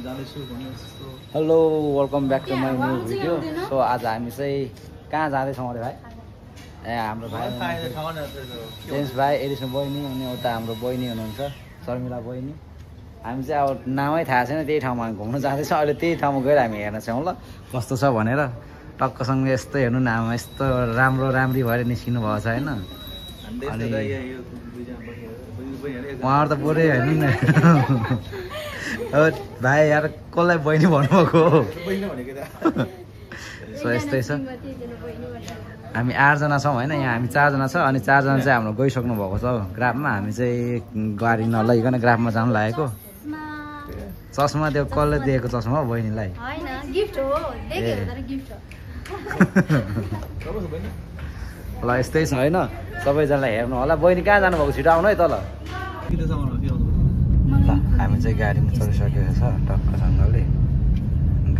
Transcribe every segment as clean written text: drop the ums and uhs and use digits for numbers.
Hello welcome back to my new video. So आज हामी चाहिँ कहाँ जाँदैछौँ अरे भाइ? ए हाम्रो भाइ जेम्स भाइ, एडिसन बहिनी, अनि उता हाम्रो बहिनी हुनुहुन्छ शर्मिला बहिनी। हामी चाहिँ अब नामै थाहा छैन, त्यही ठाउँमा हामी घुम्न जाँदैछौँ। अहिले त्यही ठाउँमा गएर हामी हेर्न छौँ ल कस्तो छ भनेर। टक्कसँग यस्तो हेर्नु न, आमा यस्तो राम्रो राम्री भएर निस्किनु भएको छ होइन। अनि उहाँहरू त पुरै हेर्नु न भाइ यार, कसलाई बहिनी भन्नुभएको हो? सो यस्तै छ। हामी 8 जना छौँ होइन, यहाँ हामी 4 जना छ। अनि 4 जना चाहिँ हाम्रो गइसक्नु भएको छ ग्राफमा। हामी चाहिँ गाडी नलैकन ग्राफमा जानु लागेको। चस्मा त्यो कसले दिएको चस्मा हो बहिनीलाई? ल यस्तै छ होइन, सबैजनालाई हेर्नु होला। बहिनी कहाँ जानुभएको? छिटो आउनु है तल। ल हामी चाहिँ गाडीमा चढिसकेको छ टक्कसँगले।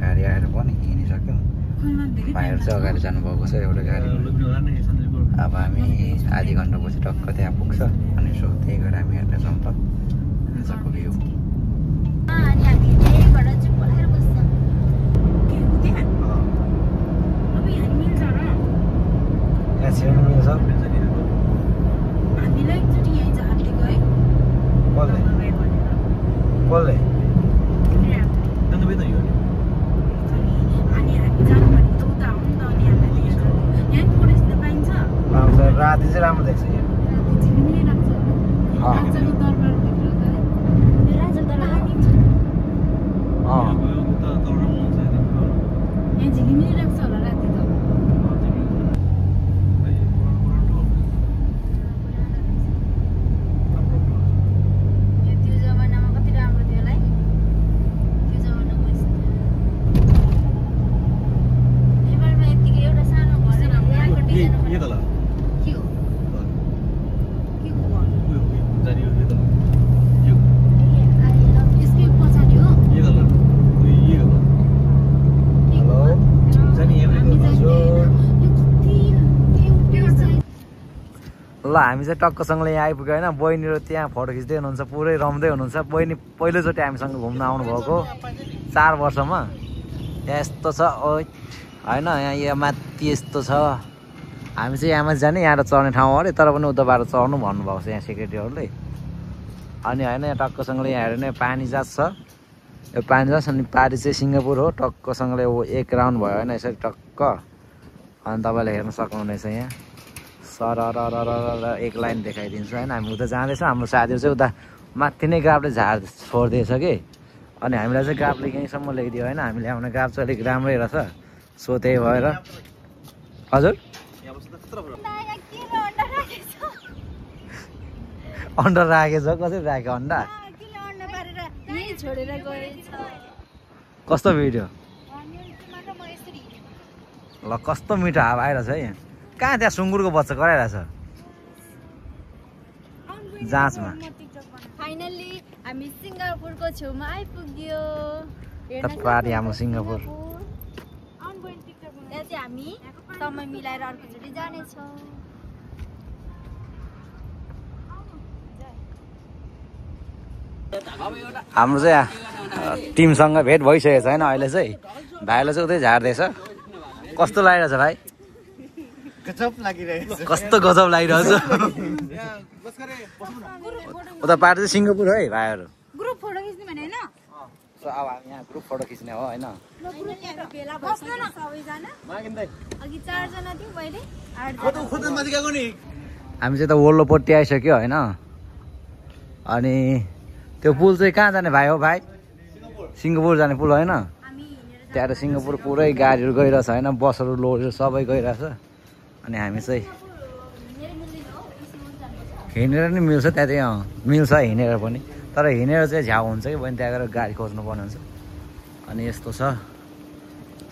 गाडी आएर पनि हिँडिसक्यो। भाइहरू चाहिँ अगाडि जानुभएको छ एउटा गाडी। अब हामी आधी घन्टापछि टक्क त्यहाँ पुग्छ। अनि सो त्यही गरेर हामी हेर्नेछौँ त आजको भ्यू। राति चाहिँ राम्रो देख्छ यहाँ। ल हामी चाहिँ टक्कसँगले यहाँ आइपुग्यो होइन। बहिनी र त्यहाँ फोटो खिच्दै हुनुहुन्छ, पुरै रम्दै हुनुहुन्छ। बहिनी पहिलोचोटि हामीसँग घुम्न आउनुभएको 4 वर्षमा। यहाँ यस्तो छ होइन, यहाँ माथि यस्तो छ। हामी चाहिँ यहाँ माथि जाने, यहाँ चढ्ने ठाउँ अरे, तर पनि उताबाट चढ्नु भन्नुभएको छ यहाँ सेक्रेटरीहरूले। अनि होइन यहाँ टक्कसँगले यहाँ हेर्ने पानी जहाज छ। यो पानी जहाज अनि पारी चाहिँ सिङ्गापुर हो। टक्कसँगले एक राउन्ड भयो होइन यसरी टक्क। अनि तपाईँले हेर्न सक्नुहुनेछ यहाँ सर एक लाइन देखाइदिन्छु होइन। हामी उता जाँदैछौँ। हाम्रो साथीहरू चाहिँ उता माथि नै गाफले झार छोडिदिएछ कि। अनि हामीलाई चाहिँ गाफले यहीँसम्म ल्याइदियो होइन। हामी ल्याउने गाफ चाहिँ अलिक राम्रै रहेछ। सो त्यही भएर हजुर अन्डा राखेछ। कसरी राख्यो अन्डा? कस्तो भिडियो ल, कस्तो मिठो हावा आइरहेछ है यहाँ। कहाँ त्यहाँ सुँगुरको बच्चा कराइरहेछ जाँचमा। फाइनली हामी सिङ्गापुरको छेउमा आइपुग्यो। पारी हाम्रो सिङ्गापुर। त्यहाँ चाहिँ हामी समय मिलाएर अर्कोचोटि जानेछौँ। हाम्रो चाहिँ टिमसँग भेट भइसकेको छ होइन अहिले चाहिँ। भाइलाई चाहिँ उतै झार्दैछ। कस्तो लागिरहेछ भाइ? कस्तो गजब लागिरहेछ। उता पार्टी चाहिँ सिङ्गापुर है भाइहरू। ग्रुप फोटो खिच्ने भने हैन। अब हामी यहाँ ग्रुप फोटो खिच्ने हो होइन। अघि 4 जना थियो, पहिले 8 हामी चाहिँ त वल्लोपट्टि आइसक्यो होइन। अनि त्यो पुल चाहिँ कहाँ जाने भाइ हो? भाइ सिङ्गापुर जाने पुल होइन। त्यहाँ त सिङ्गापुर पुरै गाडीहरू गइरहेछ होइन, बसहरू लोडहरू सबै गइरहेछ। अनि हामी चाहिँ हिँडेर नि मिल्छ त्यहाँ चाहिँ मिल्छ हिँडेर पनि, तर हिँडेर चाहिँ झ्याउ हुन्छ कि बहिनी। त्यहाँ गएर गाडी खोज्नुपर्ने हुन्छ। अनि यस्तो छ।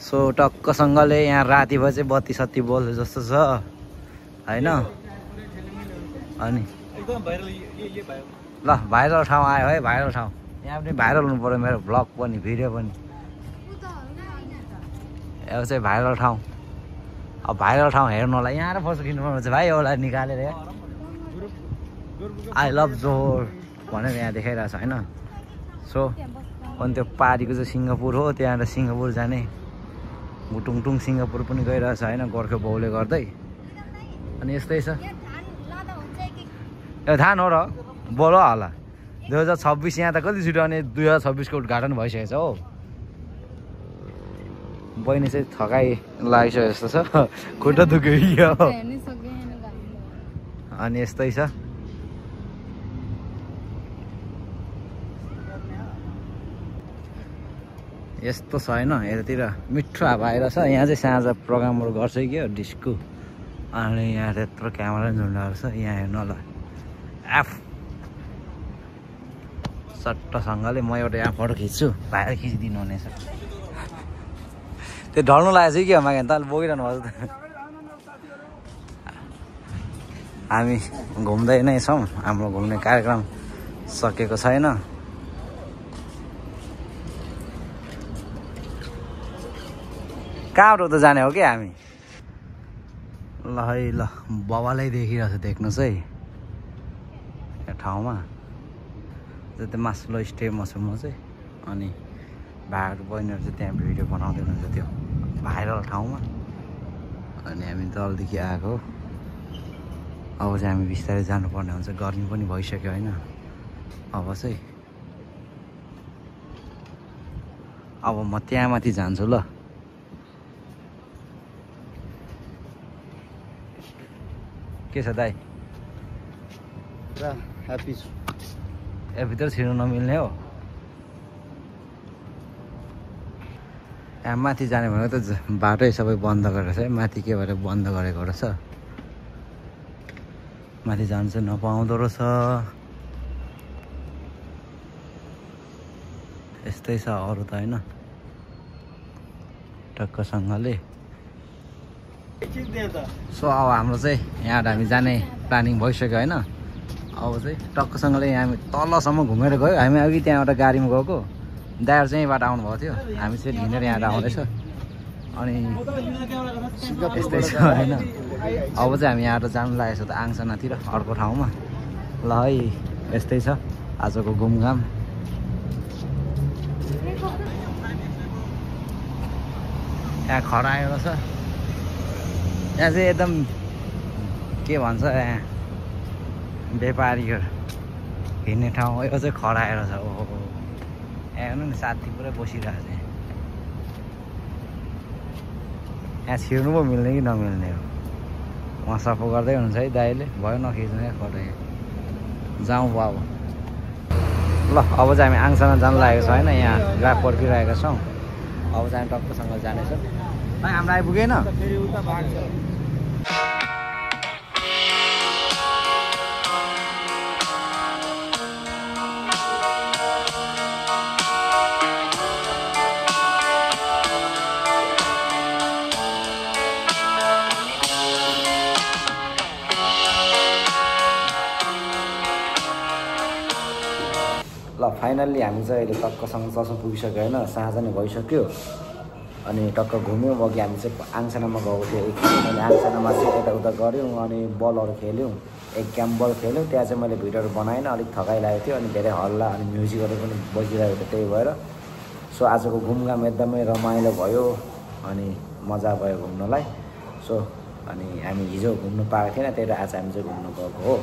सो टक्कसँगले यहाँ राति भए चाहिँ बत्ती सत्ती बोल्छ जस्तो छ होइन। अनि ल भाइरल ठाउँ आयो है, भाइरल ठाउँ। यहाँ पनि भाइरल हुनु पऱ्यो मेरो भ्लग पनि भिडियो पनि। यो चाहिँ भाइरल ठाउँ। अब भाइरल ठाउँ हेर्नुलाई यहाँ फोटो खिच्नुपर्ने हुन्छ भाइ। एउटा निकालेर आई लभ जोहोर भनेर यहाँ देखाइरहेछ होइन। सो अनि त्यो पारीको चाहिँ सिङ्गापुर हो, त्यहाँबाट सिङ्गापुर जाने टुङटुङ सिङ्गापुर पनि गइरहेछ होइन, गोर्खे बाउले गर्दै। अनि यस्तै छ, यो धान हो र बोलो होला 2026 यहाँ त कति छिटो, अनि 2026 को उद्घाटन भइसकेको छ हो। बहिनी चाहिँ थकाइ लागिसक्यो जस्तो छ, खुट्टा दुख्यो। अनि यस्तै छ, यस्तो छ होइन। यतातिर मिठो हावा आइरहेछ। यहाँ चाहिँ साँझ प्रोग्रामहरू गर्छ क्या डिस्को। अनि यहाँ त्यत्रो क्यामेरा झुन्डाहरू छ, यहाँ हेर्नु होला। एफ सट्टसँगले म एउटा यहाँ फोटो खिच्छु, भाइले खिचिदिनु हुनेछ। त्यो ढल्नु लागेको छ कि मागे त बोकिरहनु भएको त। हामी घुम्दै नै छौँ, हाम्रो घुम्ने कार्यक्रम सकेको छैन। कहाँबाट त जाने हो कि हामी? ल है ल, बबालै देखिरहेको छ देख्नुहोस् है यहाँ ठाउँमा। त्यो मास्लो स्टेपमा छु म चाहिँ। अनि भाइहरू बहिनीहरू चाहिँ त्यहाँ भिडियो बनाउँदै हुनुहुन्छ त्यो भाइरल ठाउँमा। अनि हामी दलदेखि आएको, अब चाहिँ हामी बिस्तारै जानुपर्ने हुन्छ। गर्मी पनि भइसक्यो होइन। अब चाहिँ अब म त्यहाँ माथि जान्छु ल। के छ दाइ? ह्याप्पी छु। भित्र छिर्नु नमिल्ने हो। यहाँ माथि जाने भनेको त बाटै सबै बन्द गरेको छ है। माथि के भएर बन्द गरेको रहेछ, माथि जानु चाहिँ नपाउँदो रहेछ। यस्तै छ, अरू त होइन टक्कसँगले। सो अब हाम्रो चाहिँ यहाँ हामी जाने प्लानिङ भइसक्यो होइन। अब चाहिँ टक्कसँगले यहाँ हामी तलसम्म घुमेर गयो। हामी अघि त्यहाँ एउटा गाडीमा गएको, दाइहरू चाहिँ यहीँबाट आउनुभएको थियो, हामी चाहिँ हिँडेर यहाँ आउँदैछ। अनि यस्तै छ होइन। अब चाहिँ हामी यहाँबाट जानु लागेको छ त आङसनातिर, अर्को ठाउँमा। ल है यस्तै छ आजको घुमघाम। यहाँ खरायो छ, यहाँ चाहिँ एकदम के भन्छ यहाँ व्यापारीहरू हिँड्ने ठाउँ। यो चाहिँ खराएर छ। ओहो यहाँ हेर्नु नि, साथी पुरै बसिरहेको छ। यहाँ छिर्नु पो मिल्ने कि नमिल्ने हो। उहाँ सफा गर्दै हुनुहुन्छ है दाइले, भयो नखिच्नु क्या फोटो। जाउँ अब ल। अब चाहिँ हामी आङसना जानु लागेको छ होइन। यहाँ ग्राफ पर्खिरहेका छौँ। अब चाहिँ टक्कसँग जानेछौँ। हाम्रो आइपुगेन। ल फाइनल्ली हामी चाहिँ अहिले टक्कसँग चल्छौँ पुगिसक्यो होइन। साँझ नै भइसक्यो। अनि टक्क घुम्यौँ। अघि हामी चाहिँ आङसनामा गएको थियो एकछिन। अनि आङसनामा चाहिँ यताउता गऱ्यौँ, अनि बलहरू खेल्यौँ, एक गेम बल खेल्यौँ। त्यहाँ चाहिँ मैले भिडियोहरू बनाएन, अलिक थकाइ लागेको थियो। अनि धेरै हल्ला अनि म्युजिकहरू पनि बजिरहेको थियो, त्यही भएर। सो आजको घुमघाम एकदमै रमाइलो भयो अनि मजा भयो घुम्नलाई। सो अनि हामी हिजो घुम्नु पाएको थिएन, त्यही भएर आज हामी चाहिँ घुम्नु गएको हो।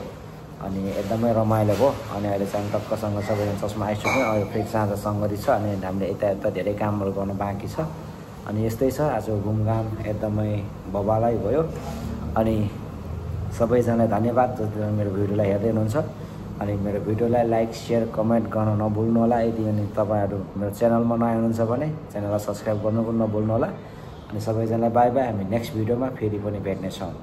अनि एकदमै रमाइलो भयो। अनि अहिले चाहिँ टक्कसँग सबैजना चस्मा आइसक्यो। अहिले फेरि साँझ सङ्गति छ, अनि हामीले यता धेरै कामहरू गर्नु बाँकी छ। अनि यस्तै छ आजको घुमघाम, एकदमै बबालै भयो। अनि सबैजनालाई धन्यवाद जसले मेरो भिडियोलाई हेर्दै हुनुहुन्छ। अनि मेरो भिडियोलाई लाइक सेयर कमेन्ट गर्न नभुल्नु होला। यदि अनि तपाईँहरू मेरो च्यानलमा नयाँ हुनुहुन्छ भने च्यानललाई सब्सक्राइब गर्नु पनि नभुल्नु होला। अनि सबैजनालाई बाई बाई। हामी नेक्स्ट भिडियोमा फेरि पनि भेट्नेछौँ।